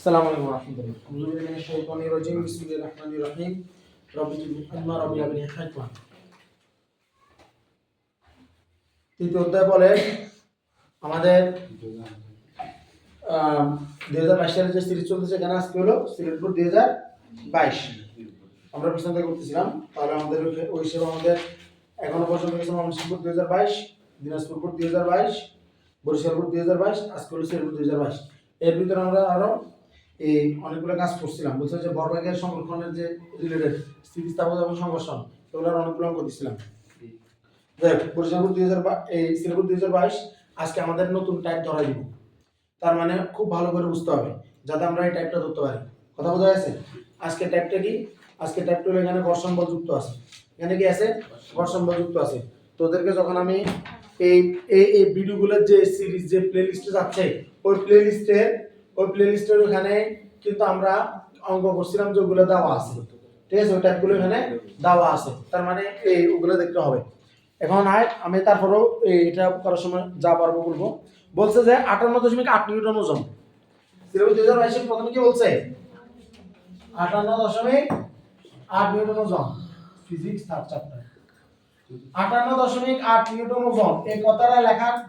আসসালামু আলাইকুম ওয়া রাহমাতুল্লাহ। আউযু বিল্লাহি মিনাশ শাইতানির রাজিম। বিসমিল্লাহির রাহমানির রাহিম। রব্বি জিদনি ইলমা রব্বি হাবলি হিকমা। তৃতীয় অধ্যায় বলে আমাদের 2022 সালের যে সিরিজ চলতেছে এখানে আজকে হলো সিলেট বোর্ড 2022 আমরা পিছন থেকে করতেছিলাম। তাহলে আমাদের ওই হিসেবে আমাদের এখনো পর্যন্ত গেছে Mymensingh board 2022, Dinajpur board 2022, Barisal board 2022, আজকে হলো সিলেট বোর্ড 2022। এর ভিতরে আমরা আরো এই অনেকগুলো কাজ করছিলাম। বলছে যে বর্গাকার সংরক্ষণের যে রিলেটেড স্থিতিস্থাপকতা এবং সংঘর্ষণ এগুলোর অনেকগুলো অঙ্ক দিছিলাম। দেখ বরিশাল বোর্ড 2022 এই সিলেট বোর্ড 2022 আজকে আমাদের নতুন টাইপ ধরাই দিব। তার মানে খুব ভালো করে বুঝতে হবে যাতে আমরা এই টাইপটা ধরতে পারি। কথা বোঝা গেছে? আজকে টাইপটা কি? আজকে টাইপটা হলো এখানে ঘর্ষণ বল যুক্ত আছে। এখানে কি আছে? ঘর্ষণ বল যুক্ত আছে। তোদেরকে যখন আমি এই এই ভিডিওগুলোর যে সিরিজ যে প্লেলিস্টে যাচ্ছে ওই প্লেলিস্টের ওখানে কিন্তু আমরা অঙ্ক করছিলাম যেগুলো দেওয়া আছে। ঠিক আছে? ওই টাইপগুলো এখানে দেওয়া আছে। তার মানে এই ওগুলো দেখতে হবে। এখন আমি তারপরেও এটা করার সময় যা পারবো বলবো। বলছে যে 58.8 নিউটন ওজন। সিলেবাস 2022 প্রথমে কি বলছে? 58.8 নিউটন ওজন। Physics third chapter. 58.8 নিউটন ওজন এই কথাটা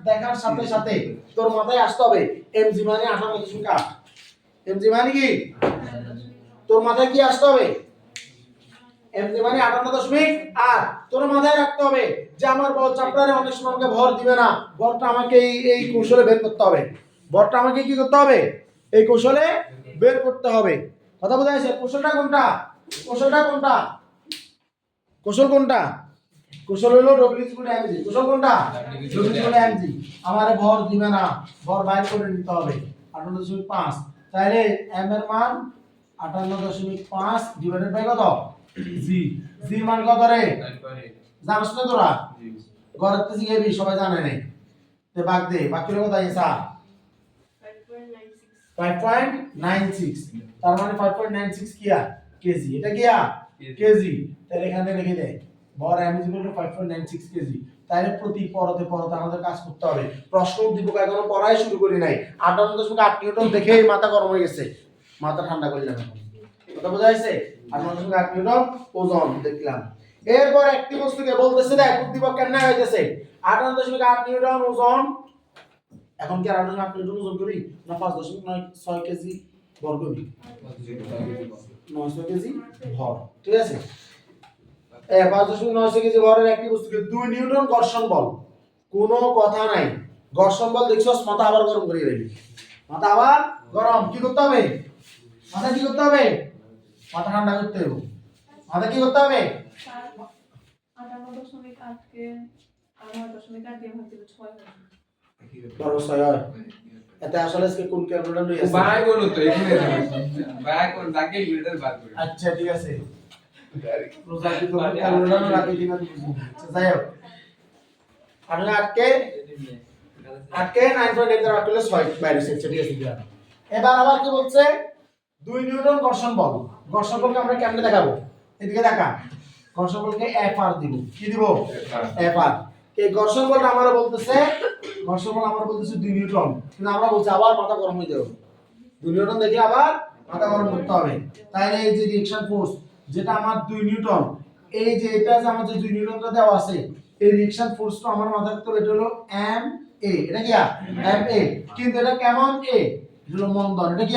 দেখার সাথে সাথে তোর মাথায় আসতে হবে এমজি মানে 58.8। এমজি মানে কি? তোর মাথায় কি আসতে হবে? এমজি মানে 58.8। তোর মাথায় রাখতে হবে যে আমার বল চ্যাপ্টারে অনেক সময় আমাকে ভর দিবে না। ভরটা আমাকে এই কৌশলে বের করতে হবে। ভরটা আমাকে কি করতে হবে? এই কৌশলে বের করতে হবে। কথা বোঝা যাচ্ছে? কৌশলটা কোনটা? কৌশলটা কোনটা? কৌশল কোনটা? কৌশল হলো W/mg। কৌশল কোনটা? W/mg। আমারে ভর দিবে না, ভর বাইর করে নিতে হবে 58.5। তাহলে m এর মান 58.5 ডিভাইডেড বাই কত? g। g মান কত রে? জানিস না তোরা? ঘরের থেকে শিখেবি, সবাই জানে নাই। তে ভাগ দে, ভাগ করে কত আইসা? 5.96। তার মানে 5.96 কিয়া কেজি। এটা কিয়া কেজি। তাহলে এখানে লিখে দেয় ভর m = 5.96 কেজি। তাহলে প্রতি পরতে আমাদের কাজ করতে হবে। প্রশ্ন উদ্দীপক এখনো পড়াই শুরু করি নাই। 58.8 নিউটন দেখেই মাথা গরম হয়ে গেছে। মাথা ঠান্ডা করে যাবে। কথা বোঝা যাচ্ছে? 58.8 নিউটন ওজন দেখলাম। এরপর একটি বস্তুকে বলতেছে দেখ উদ্দীপক কেন হইতেছে 58.8 নিউটন ওজন। এখন কি 58.8 নিউটন ওজন করি না 5.96 কেজি ভর করি? 900 কেজি ভর। ঠিক আছে? 5.96 কেজি ভরের একটি বস্তুকে 2 নিউটন ঘর্ষণ বল। কোনো কথা নাই। ঘর্ষণ বল দেখছস, মাথা আবার গরম করে দিবি। মাথা আবার গরম। কি করতে হবে? মাথা কি করতে হবে? মাথা ঠান্ডা করতে হবে। মাথা কি করতে হবে? 58.8 কে 9.8 দিয়ে ভাগ দিলে 6 হয়। বড় 6 হয়। এতে আসলে আজকে কোন ক্যালকুলেটর লই আছে? ভাই বলো তো এখানে ভাই কোন দাগে গ্রেডার বাদ করে। আচ্ছা ঠিক আছে। প্রজাতি তো ক্যালকুলেটর রাখি দিনা বুঝি। আচ্ছা যাই হোক। আমি আটকে 9.8 দ্বারা করলে 6 বাইরে এসেছে। ঠিক আছে দিয়া। এবার আবার কি বলছে? 2 নিউটন ঘর্ষণ বল। ঘর্ষণ বলকে আমরা কেমনে দেখাবো? এদিকে দেখা। ঘর্ষণ বলকে Fr দিব। কি দিব? Fr। এই ঘর্ষণ বলটা আমরা বলতেছে 2 নিউটন। কিন্তু আমরা বলছি আবার মাথা গরম হয়ে যাবে। 2 নিউটন দেখে আবার মাথা গরম করতে হবে। তাহলে এই যে রিঅ্যাকশন ফোর্স যেটা আমার 2 নিউটন, এই যে এটা যে আমার যে 2 নিউটনটা দেওয়া আছে, এই রিঅ্যাকশন ফোর্সটা আমার মাথায় রাখতে হবে। এটা হলো ma। এটা কি ma? কিন্তু এটা কেমন a? এটা হলো মন্দন। এটা কি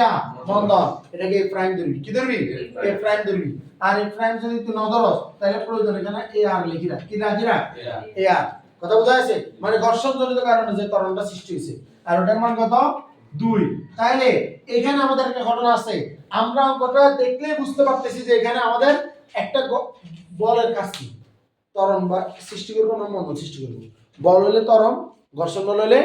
মন্দন। এটাকে a প্রাইম ধরবি। কি ধরবি? a প্রাইম ধরবি। আর a প্রাইম যদি তুই না ধরস তাহলে প্রয়োজন এখানে ar লিখি রাখ। কি রাখি রাখ? ar। কথা বোঝা যাচ্ছে? মানে ঘর্ষণ জনিত কারণে যে ত্বরণটা সৃষ্টি হয়েছে। আর ওটার মান কত? 2। তাহলে এখানে আমাদের একটা ঘটনা আছে। আমরা অঙ্কটা দেখলেই বুঝতে পারতেছি যে এখানে আমাদের একটা বলের কাজ কি? ত্বরণ বা সৃষ্টি করব না মন্দন সৃষ্টি করব। বল হলে ত্বরণ, ঘর্ষণ বল হলে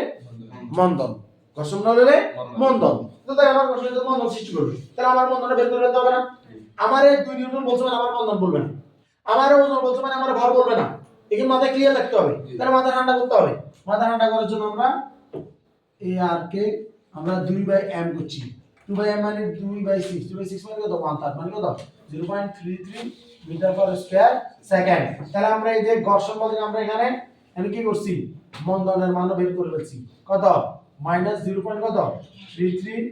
মন্দন। ঘর্ষণ বল হলে মন্দন। তো তাই আমার ঘর্ষণ হলে মন্দন সৃষ্টি করবে। তাহলে আমার মন্দনটা বের করে দিতে হবে না? আমার এই 2 নিউটন বলছে মানে আমার মন্দন বলবে না। আমার ওজন বলছে মানে আমার ভর বলবে না। এখানে মাথায় ক্লিয়ার থাকতে হবে। তাহলে মাথা ঠান্ডা করতে হবে। মাথা ঠান্ডা করার জন্য আমরা আর কে আমরা 2/m করছি। 2/m মানে 2/6। 2/6 মানে কত? 1 তার মানে কত? 0.33 মিটার পার স্কয়ার সেকেন্ড। তাহলে আমরা এই যে ঘর্ষণ বল আমরা এখানে আমি কি করছি? মন্দনের মান বের করে ফেলছি। কত? -0. কত? 33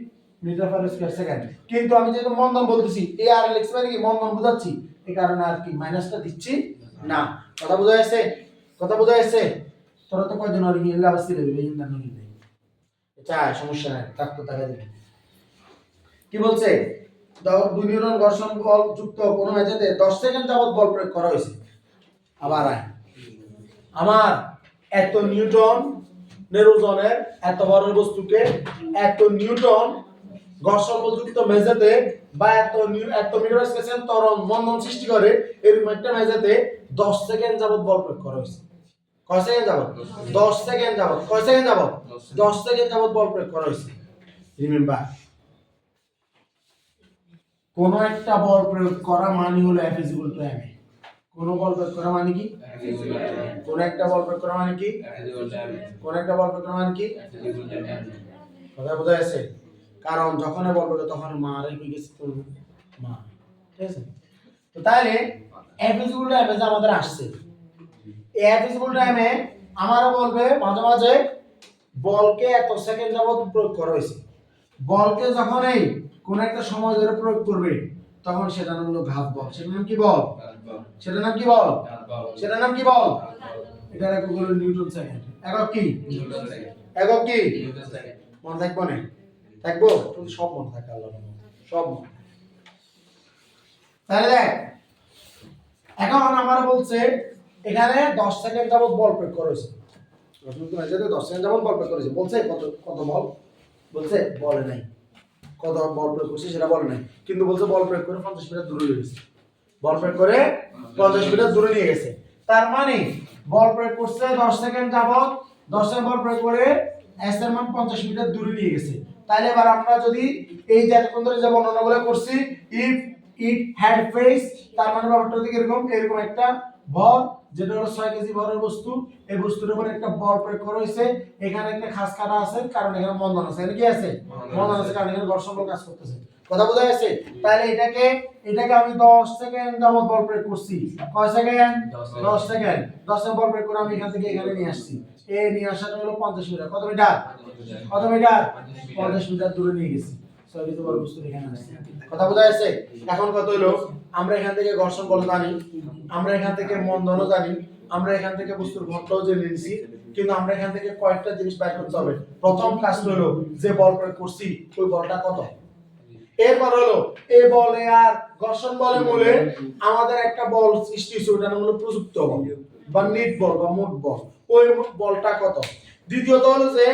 মিটার পার স্কয়ার সেকেন্ড। কিন্তু আমি যেহেতু মন্দন বলতেছি এ আর লিখছি মানে কি মন্দন বোঝাচ্ছি, এই কারণে আর কি মাইনাসটা দিচ্ছি না। কথা বোঝা যাচ্ছে? কথা বোঝা যাচ্ছে? তোরা তো কয়দিন আর কি লাভ ছিল এই ইন্দান নিয়ে দেই, এটা সমস্যা নাই, থাকতো টাকা দিবি। কি বলছে? দাও 2 নিউটন ঘর্ষণ বল যুক্ত কোনো মেঝেতে 10 সেকেন্ড যাবত বল প্রয়োগ করা হয়েছে। আবার আয় আমার এত নিউটন ওজনের এত বড় বস্তুকে এত নিউটন ঘর্ষণ বলযুক্ত মেঝেতে বা এত মিটার স্কয়ার ত্বরণ মন্দন সৃষ্টি করে এরকম একটা মেঝেতে 10 সেকেন্ড যাবত বল প্রয়োগ করা হয়েছে। কয় সেকেন্ড যাবত? 10 সেকেন্ড যাবত। কয় সেকেন্ড যাবত? 10 সেকেন্ড যাবত বল প্রয়োগ করা হয়েছে। রিমেম্বার, কোন একটা বল প্রয়োগ করা মানে হলো F = ma। কোন বল প্রয়োগ করা মানে কি? কোন একটা বল প্রয়োগ করা মানে কি? কোন একটা বল প্রয়োগ করা মানে কি? কথা বোঝা যাচ্ছে? কারণ যখন বল প্রয়োগ তখন মা আর হয়ে গেছে তো মা, ঠিক আছে? তো তাহলে F = ma যে আমাদের আসছে, এই F = ma আমারও বলবে মাঝে মাঝে বলকে এত সেকেন্ড যাবত প্রয়োগ করা হয়েছে। বলকে যখন এই কোন একটা সময় ধরে প্রয়োগ করবে তখন সেটার নাম হলো ঘাত বল। সেটার নাম কি বল? সেটার নাম কি বল? সেটার নাম কি বল? এটার একক হলো নিউটন সেকেন্ড। একক কি? একক কি? মনে থাকবো না? থাকবো? তুমি সব মনে থাকে আল্লাহর নামে সব মনে। তাহলে দেখ এখন আমরা বলছে এখানে 10 সেকেন্ড যাবত বল প্রয়োগ করা হয়েছে। 10 সেকেন্ড যাবত বল প্রয়োগ করেছে। বলছে কত কত বল? বলছে বলে নাই। কত বল প্রয়োগ করছে সেটা বলে নাই, কিন্তু বলছে বল প্রয়োগ করে 50 মিটার দূরে নিয়ে গেছে। বল প্রয়োগ করে 50 মিটার দূরে নিয়ে গেছে। তার মানে বল প্রয়োগ করছে 10 সেকেন্ড যাবত, 10 সেকেন্ড বল প্রয়োগ করে s এর মান 50 মিটার দূরে নিয়ে গেছে। তাহলে এবার আমরা যদি এই যে এতক্ষণ ধরে যে বর্ণনাগুলো করছি, ইফ ইট হ্যাড ফেস, তার মানে ব্যাপারটা হচ্ছে এরকম এরকম একটা ভর যেটা হলো 6 কেজি ভরের বস্তু, এই বস্তুর উপর একটা বল প্রয়োগ করা হয়েছে। এখানে একটা খাস কাটা আছে কারণ এখানে মন্দন আছে। এখানে কি আছে? মন্দন আছে কারণ এখানে ঘর্ষণ বল কাজ করতেছে। কথা বোঝা যাচ্ছে? তাহলে এটাকে আমি 10 সেকেন্ড যাবত বল প্রয়োগ করছি। কয় সেকেন্ড? 10 সেকেন্ড। 10 সেকেন্ড বল প্রয়োগ করে আমি এখান থেকে এখানে নিয়ে আসছি। এই নিয়ে আসাটা হলো 50 মিটার। কত মিটার? কত মিটার? 50 মিটার দূরে নিয়ে গেছি। সরি তো বড় বস্তু এখানে আছে। কথা বোঝা যাচ্ছে? এখন কত হলো? আমরা এখান থেকে ঘর্ষণ বল জানি, আমরা এখান থেকে মন্দনও জানি, আমরা এখান থেকে বস্তুর ভরটাও জেনে নিয়েছি, কিন্তু আমরা এখান থেকে কয়েকটা জিনিস বের করতে হবে। প্রথম কাজ হলো যে বল প্রয়োগ করছি ওই বলটা কত। এরপর হলো এই বলে আর ঘর্ষণ বলে বলে আমাদের একটা বল সৃষ্টি হয়েছে, ওটার নাম হলো প্রযুক্ত বল বা নেট বল বা মোট বল। ওই বলটা কত। দ্বিতীয়ত হলো যে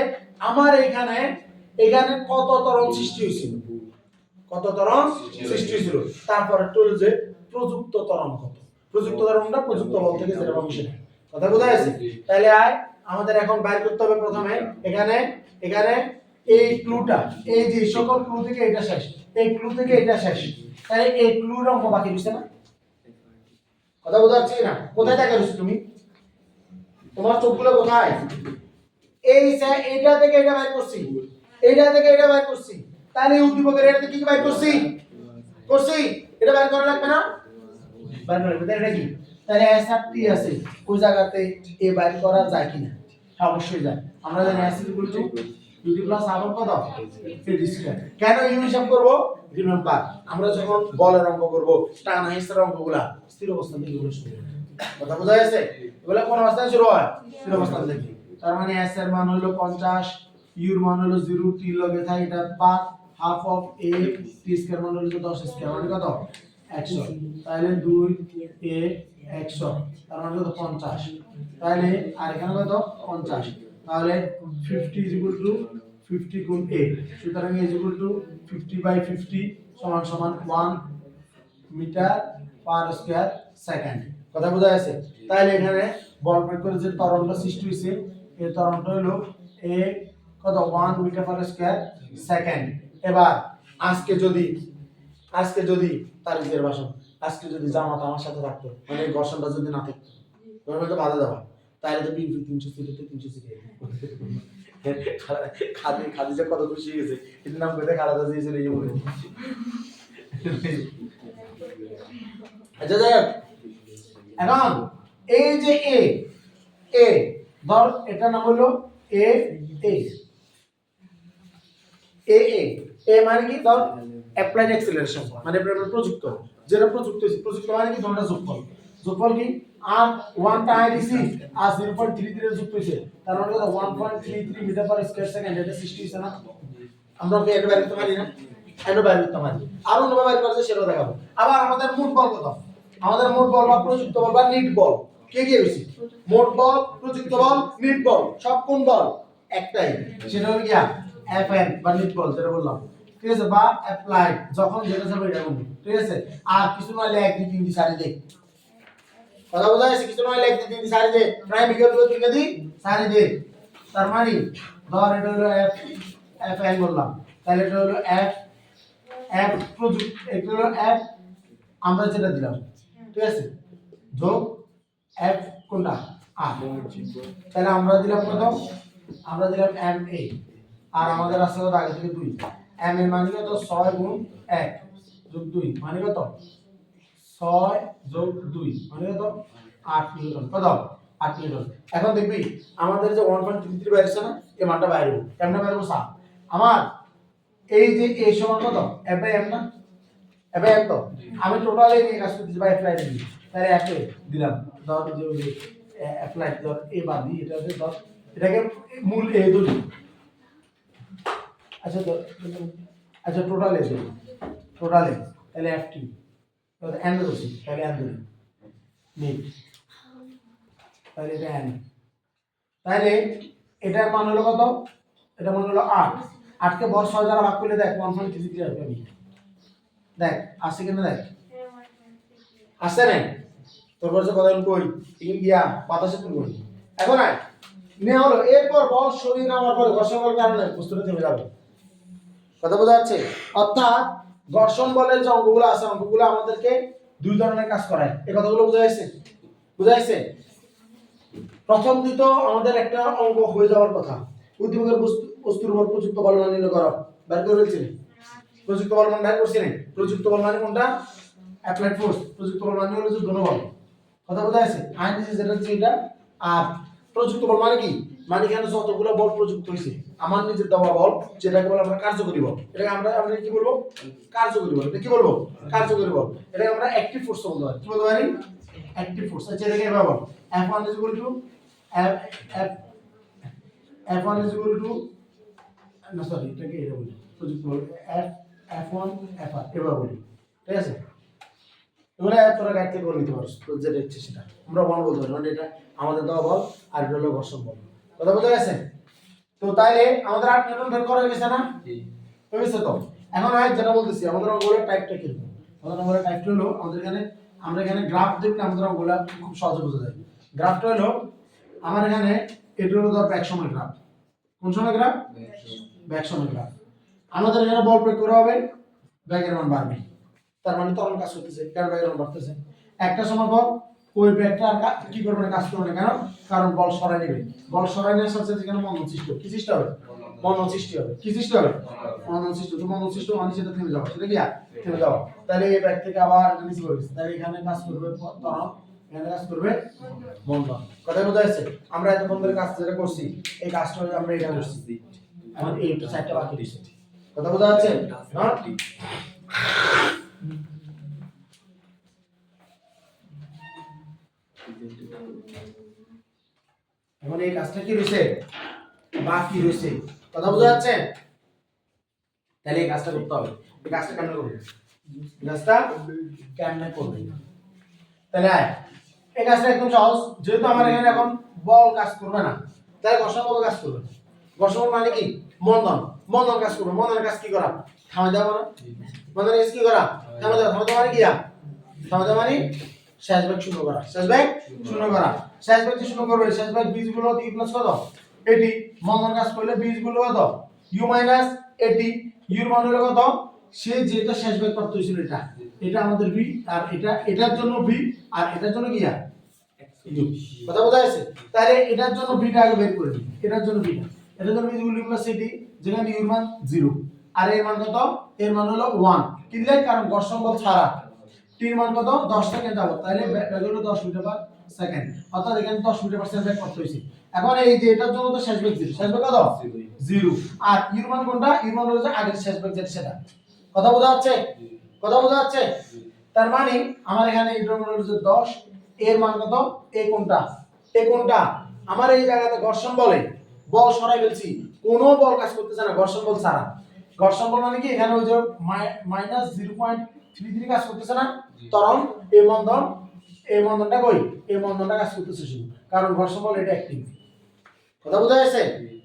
আমার এখানে কত ত্বরণ সৃষ্টি হয়েছিল, কত ত্বরণ সৃষ্টি হয়েছিল। তারপর একটু হলো যে প্রযুক্ত ত্বরণ কত। প্রযুক্ত ত্বরণটা প্রযুক্ত বল থেকে যেটা পাবো সেটা। কথা বোঝা যাচ্ছে? তাহলে আমাদের এখন বাইর করতে হবে প্রথমে এখানে এই ক্লুটা, এই যে সকল ক্লু থেকে এটা শেষ, এই ক্লু থেকে এটা শেষ, তাহলে এই ক্লুর অঙ্ক বাকি রইছে না? কথা বোঝা যাচ্ছে না? কোথায় থাকে রইছ তুমি? তোমার চোখগুলো কোথায়? এইটা থেকে এটা বাইর করছি, এইটা থেকে এটা বাইর করছি, তাহলে উদ্দীপকের এটা থেকে কি বাইর করছি? এটা বাইর করা লাগবে না? বাইর করা লাগবে। এটা কি? তাহলে S8 আছে, ওই জায়গাতে এ বাইর করা যায় কিনা? হ্যাঁ অবশ্যই যায়। আমরা জানি S = UD + R কত? AD²। কেন ইউ হিসাব করব? রিমেম্বার, আমরা যখন বলের অঙ্ক করব টানা হিসাবের অঙ্কগুলা স্থির অবস্থান থেকে শুরু হবে। কথা বোঝা যাচ্ছে? এগুলা কোন অবস্থায় শুরু হয়? স্থির অবস্থান থেকে। তার মানে S এর মান হলো 50, U এর মান হলো 0, T লগে থাকে এটা 5, হাফ অফ A, T² মান হলো 10² মানে কত? 100। তাহলে 2A 100, তার মানে কত? 50। তাহলে আর এখানে কত? 50। তাহলে 50 = 50 গুণ A, সুতরাং A = 50/50 = 1 metre per square second. কথা বোঝা যাচ্ছে? তাহলে এখানে বল প্রয়োগ করে যে ত্বরণটা সৃষ্টি হয়েছে এই ত্বরণটা হলো A কত? 1 মিটার পার স্কয়ার সেকেন্ড। এবার আজকে যদি তারিখের ভাষণ, আজকে যদি জামাত আমার সাথে থাকতো, মানে ঘর্ষণটা যদি না থাকতো, গভর্নমেন্ট তো বাধা দেওয়া, তাহলে তো বিএনপি 300 সিটেতে 300 সিটে খাদিজা কত খুশি হয়েছে, এর নাম করে খালাদা দিয়েছিল এই বলে। আচ্ছা যাই হোক, এখন এই যে এ ধর এটা নাম হলো এ এ মানে কি ধর অ্যাপ্লাইড অ্যাক্সিলারেশন মানে প্রযুক্ত, যেটা প্রযুক্ত হয়েছে, প্রযুক্ত মানে কি ধরনের যোগফল, যোগফল কি আর 1 টা আই দিছি আর 0.33 এর যুক্ত হয়েছে, তার মানে কত 1.33 মিটার পার স্কয়ার সেকেন্ড, এটা সৃষ্টি হয়েছে না? আমরা কি এটা বের করতে পারি না? এটা বের করতে পারি, আর অন্য বের করতে সেটা দেখাবো। আবার আমাদের মোট বল কত, আমাদের মোট বল বা প্রযুক্ত বল বা নিট বল কে কে হইছে, মোট বল, প্রযুক্ত বল, নিট বল, সব কোন বল একটাই, সেটা হলো গিয়া এফএন বা নিট বল যেটা বললাম, ঠিক আছে, বা অ্যাপ্লাইড যখন যেটা যাবে এটা বলবো, ঠিক আছে। আর কিছু নইলে এক দুই তিন দি সারি দে, কথা বোঝা যাচ্ছে, কিছু নইলে এক দুই তিন দি সারি দে, প্রাইম ইকুয়াল টু তিন দি সারি দে, তার মানে ধর এটা হলো এফ এফএন বললাম, তাহলে এটা হলো এফ এফ প্রযুক্ত, এটা হলো এফ আমরা যেটা দিলাম, ঠিক আছে, যোগ এফ কোনটা আর, তাহলে আমরা দিলাম কত, আমরা দিলাম এম এ, আর আমাদের আছে কত আগে থেকে 2, এম এর মানে কত 6 গুণ 1 যোগ 2 মানে কত 6 যোগ 2 মানে কত 8 নিউটন, কত 8 নিউটন। এখন দেখবি আমাদের যে 1.33 বাইরে না, এই মানটা বাইরে হবে, কেমনে বাইরে হবে স্যার, আমার এই যে এই সমান কত এফ বাই এম না, এফ বাই এম, তো আমি টোটাল এই নিয়ে কাজ করতেছি বাই অ্যাপ্লাই দিই, তাহলে এফ এ দিলাম, ধর যে ওই যে অ্যাপ্লাই ধর এ বাদ দিই, এটা হচ্ছে ধর এটাকে মূল এ ধরি, আচ্ছা ধর, আচ্ছা টোটাল এ ধরি, টোটাল এ, তাহলে এফ টি তাহলে এন ধরছি, তাহলে এন ধরি নিট, তাহলে এটা এন, তাহলে এটার মান হলো কত, এটা মান হলো 8, 8 কে বর 6 দ্বারা ভাগ করলে দেখ 1.33 আসবে, আমি দেখ আসছে কিনা দেখ, আসছে না, তোর বলছে কথা কই ইন গিয়া বাতাসে তুই কই, এখন আয় নেওয়া হলো, এরপর বল সরিয়ে নেওয়ার পরে ঘর্ষণ বল কারণে বস্তুটা থেমে যাবে, কথা বোঝা যাচ্ছে। অর্থাৎ ঘর্ষণ বলের যে অঙ্কগুলো আছে, অঙ্কগুলো আমাদেরকে দুই ধরনের কাজ করায়, এই কথাগুলো বোঝা যাচ্ছে, বোঝা যাচ্ছে। প্রথম দিত আমাদের একটা অঙ্ক হয়ে যাওয়ার কথা, উদ্দীপকের বস্তুর উপর প্রযুক্ত বল মান নির্ণয় করা, বের করে ফেলছি, প্রযুক্ত বল মান বের করছি না, প্রযুক্ত বল মানে কোনটা, অ্যাপ্লাইড ফোর্স, প্রযুক্ত বল মানে হলো যে ধনুবল, কথা বোঝা যাচ্ছে, আইন দিছে যেটা হচ্ছে এটা, আর প্রযুক্ত বল মানে কি, মানে এখানে যতগুলো বল প্রযুক্ত হইছে আমার নিজের দেওয়া বল, যেটাকে বলে আমরা কার্যকরী বল, এটাকে আমরা আমরা কি বলবো, কার্যকরী বল, এটা কি বলবো, কার্যকরী বল, এটাকে আমরা অ্যাক্টিভ ফোর্স বলতে পারি, কি বলতে পারি, অ্যাক্টিভ ফোর্স। আচ্ছা এটাকে এভাবে বল, F1 is equal to F1 is equal to না সরি এটাকে এটা বলি, প্রযুক্ত বল F1 FR এভাবে বলি, ঠিক আছে, তোরা তোরা গাইড থেকে বলে নিতে পারছ, তো যেটা ইচ্ছে সেটা আমরা বল বলতে পারি, মানে এটা আমাদের দেওয়া বল আর এটা হলো ঘর্ষণ বল, কথা বোঝা গেছে। তো তাইলে আমাদের 8 নিউটন বের করা গেছে না, হয়েছে তো। এখন আমি যেটা বলতেছি আমাদের অঙ্গগুলোর টাইপটা কি, আমাদের অঙ্গগুলোর টাইপটা হলো, আমাদের এখানে আমরা এখানে গ্রাফ দেখলে আমাদের অঙ্গগুলো খুব সহজে বোঝা যায়। গ্রাফটা হলো আমার এখানে এটা হলো ধর ব্যাক সময় গ্রাফ, কোন সময় গ্রাফ, ব্যাক সময় গ্রাফ, আমাদের এখানে বল প্রয়োগ করা হবে, ব্যাকের মান বাড়বে, তার মানে তরল কাজ করতেছে, কারণ ব্যাকের মান বাড়তেছে, একটা সময় পর ওই ব্যাকটা আর কি করবে না, কাজ করবে না, কেন, কারণ বল সরাই নেবে, বল সরাই নেওয়ার সাথে যেখানে মন্দন সৃষ্টি হবে, কি সৃষ্টি হবে, মন্দন সৃষ্টি হবে, কি সৃষ্টি হবে, মন্দন সৃষ্টি, তো মন্দন সৃষ্টি মানে সেটা থেমে যাবে, সেটা কি থেমে যাওয়া, তাহলে এই ব্যাক থেকে আবার নিচে পড়বে, তাহলে এখানে কাজ করবে তরল, এখানে কাজ করবে মন্দন, কথা বোঝা যাচ্ছে। আমরা এতক্ষণ ধরে কাজ যেটা করছি এই কাজটা আমরা এটা করছি, এখন এইটা চারটা বাকি রয়েছে, কথা বোঝা যাচ্ছে, হ্যাঁ। এখন এই কাজটা কি রয়েছে, বাকি রয়েছে, কথা বোঝা যাচ্ছে, তাহলে এই কাজটা করতে হবে, এই কাজটা কেমনে করবে, কাজটা কেমনে করবে, তাহলে এই কাজটা একদম সহজ, যেহেতু আমার এখানে এখন বল কাজ করবে না, তাহলে ঘর্ষণ বল কাজ করবে, ঘর্ষণ বল মানে কি, মন্দন, মন্দন কাজ করবে, মন্দনের কাজ কি করা, থামে দেওয়া না, মন্দনের কাজ কি করা, থামে দেওয়া, থামে দেওয়া মানে কি, থামে দেওয়া মানে শেষ ভাগ শূন্য করা, শেষ ভাগ শূন্য করা, শেষ ভাগ যে শূন্য করবে, শেষ ভাগ বীজগুলো ইউ প্লাস কত 80, মন্দন কাজ করলে বীজগুলো কত ইউ মাইনাস 80, ইউর মান হলো কত, সে যেটা শেষ ভাগ প্রাপ্ত হয়েছিল এটা, এটা আমাদের বি, আর এটা এটার জন্য বি, আর এটার জন্য কি ইউ, কথা বোঝা যাচ্ছে। তাহলে এটার জন্য বিটা আগে বের করে দিই, এটার জন্য বিটা, এটার জন্য বীজগুলো ইউ প্লাস 80, যেখানে ইউর মান 0 আর এর মান কত, এর মান হলো 1, কিনলে কারণ ঘর্ষণ বল ছাড়া টির মান কত 10 থেকে যাব, তাহলে ব্যাক হলো 10 মিটার পার সেকেন্ড, অর্থাৎ এখানে 10 মিটার পার সেকেন্ড ব্যাক করতে হয়েছে। এখন এই যে এটার জন্য তো শেষ বেগ 0, শেষ বেগ কত 0, আর ইউর মান কোনটা, ইউর মান হলো যে আগের শেষ বেগ যেটা সেটা। কথা বোঝা যাচ্ছে, কথা বোঝা যাচ্ছে? তার মানে আমার এখানে ইউর মান হলো যে 10, এর মান কত, এই কোনটা, এই কোনটা আমার এই জায়গাতে ঘর্ষণ বলে বল সরাই ফেলছি, কোনো বল কাজ করতেছে না ঘর্ষণ বল ছাড়া। ঘর্ষণ বল মানে কি, এখানে ওই যে মাইনাস 0.33 কাজ করতেছে না, ত্বরণ এই বন্ধন, এই বন্ধনটা কই, এই বন্ধনটা কাজ করতেছে শুধু, কারণ ঘর্ষণ বল এটা অ্যাক্টিভ। কথা বোঝা যাচ্ছে?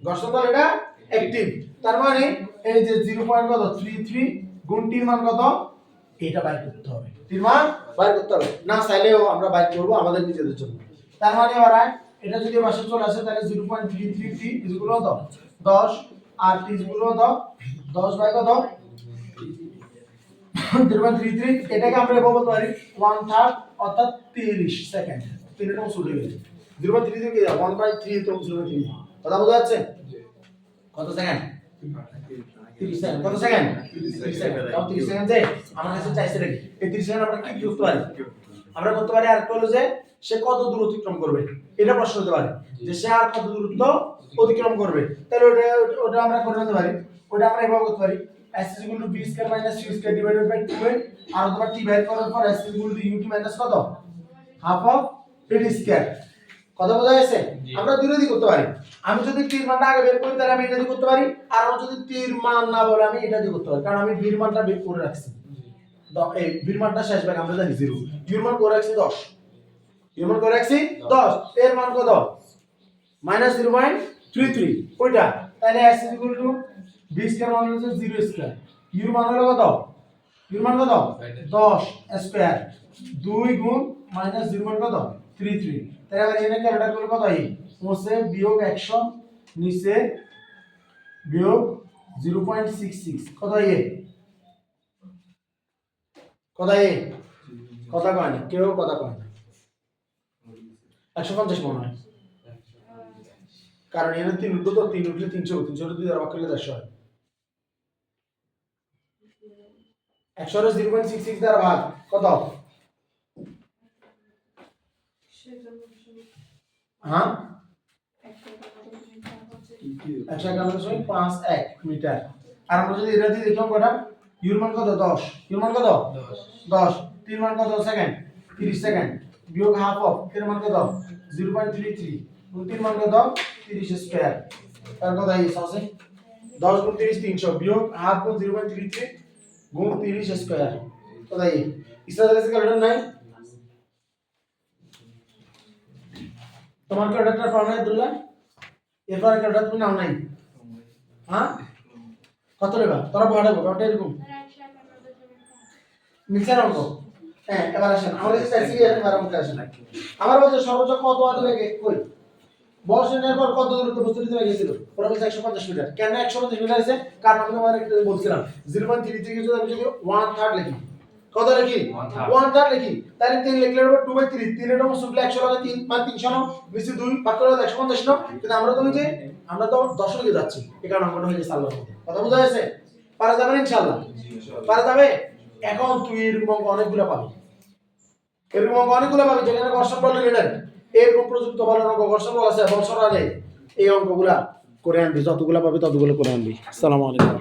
ঘর্ষণ বল এটা অ্যাক্টিভ। তার মানে এই যে 0.33 গুণ টির মান কত, এটা বাইর করতে হবে, টির মান বাইর করতে হবে, না চাইলেও আমরা বাইর করব আমাদের নিজেদের জন্য। তার মানে এবার এটা যদি পাশে চলে আসে তাহলে 0.33 টি ইজগুলো কত 10, আর টি ইজগুলো কত 10 বাই কত 0.33, এটাকে আমরা এভাবে বলতে পারি 1/3 অর্থাৎ 30 সেকেন্ড। 3 টাও ছুটে গেছে, 0.33 কে 1/3 তো 0.3। কথা বোঝা যাচ্ছে? কত সেকেন্ড, 30 সেকেন্ড। কত সেকেন্ড, 30 সেকেন্ড। তাও 30 সেকেন্ড যে আমার কাছে চাইছে নাকি, এই 30 সেকেন্ড আমরা কি করতে পারি, আমরা করতে পারি আর হলো যে সে কত দূর অতিক্রম করবে, এটা প্রশ্ন হতে পারে যে সে আর কত দূরত্ব অতিক্রম করবে। তাহলে ওটা আমরা করে নিতে পারি, ওটা আমরা এভাবে করতে পারি s = b² - c² / 2 আর অথবা t বের করার পর s = ut - কত হাফ অফ t²। কথা বোঝা গেছে? আমরা দুটো দিক করতে পারি, আমি যদি টির মানটা আগে বের করি তাহলে আমি এটা দিয়ে করতে পারি, আর আমি যদি টির মান না বলে আমি এটা দিয়ে করতে পারি, কারণ আমি বির মানটা বের করে রাখছি। এই বির মানটা শেষ ভাগ আমরা জানি 0, ইউর মান করে রাখছি 10, ইউর মান করে রাখছি 10, এর মান কত -0.33 ওইটা। তাহলে s = b² মান হলো 0², ইউর মান হলো কত, ইউর মান কত 10 স্কয়ার, 2 গুণ -0.33। তাহলে আবার এখানে ক্যালকুলেট করলে কত হয়, ওসে বিয়োগ 100 নিচে বিয়োগ 0.66 কত হয়, কত হয়, কথা কয় না কেউ, কথা কয় না 150 মনে হয়, কারণ এখানে 3 উঠলো তো 3 উঠলে 300, 300 2 দ্বারা ভাগ করলে 100 হয়। 100 এর 0.66 দ্বারা ভাগ কত, হ্যাঁ 151.51 মিটার। আর আমরা যদি এটা দিয়ে দেখলাম কটা, ইউর মান কত 10, ইউর মান কত 10, টির মান কত সেকেন্ড 30 সেকেন্ড, বিয়োগ হাফ অফ এর মান কত 0.33 গুণ টির মান কত 30 স্কয়ার, তার কত এই আছে 10 গুণ 30 300 বিয়োগ হাফ গুণ 0.33 গুণ 30 স্কয়ার, কত এই ইসরার কাছে ক্যালকুলেটর নাই, তোমার ক্যালকুলেটর পাও না আব্দুল্লাহ, এরপর ক্যালকুলেটর তুমি নাও নাই, হ্যাঁ কত লেবা তোরা পড়াবো কত এরকম মিক্সার অঙ্ক। হ্যাঁ এবার আসেন আমরা এই চাইছি এবার অঙ্ক আসেন, আমার বলতে সর্বোচ্চ কত আদবে কই বর্ষণের পর কত দূরত্ব বস্তু দিতে গেছিল, ওরা বলছে 150 মিটার। কেন 150 মিটার আছে, কারণ আমি তোমাদের বলছিলাম 0.3 থেকে যদি আমি যদি 1/3 লিখি, কত লিখি 1/3 লিখি, তাহলে 3 লিখলে হবে 2/3, 3 এর মধ্যে শুধু 100 লাগে 3 মানে 300 নাও নিচে 2 ভাগ করে 150 নাও, কিন্তু আমরা তো ওই যে আমরা তো 10 লিখে যাচ্ছি, এই কারণে অঙ্কটা হয়ে গেছে আল্লাহর মধ্যে। কথা বোঝা গেছে? পারা যাবে না ইনশাআল্লাহ, পারা যাবে। এখন তুই এরকম অঙ্ক অনেকগুলো পাবি, এরকম অঙ্ক অনেকগুলো পাবি যেখানে ঘর্ষণ বল রিলেটেড, এরকম প্রযুক্ত বলের অঙ্ক ঘর্ষণ বল আছে বল সরালে এই অঙ্কগুলা করে আনবি, যতগুলো পাবি ততগুলো করে আনবি। আসসালামু আলাইকুম।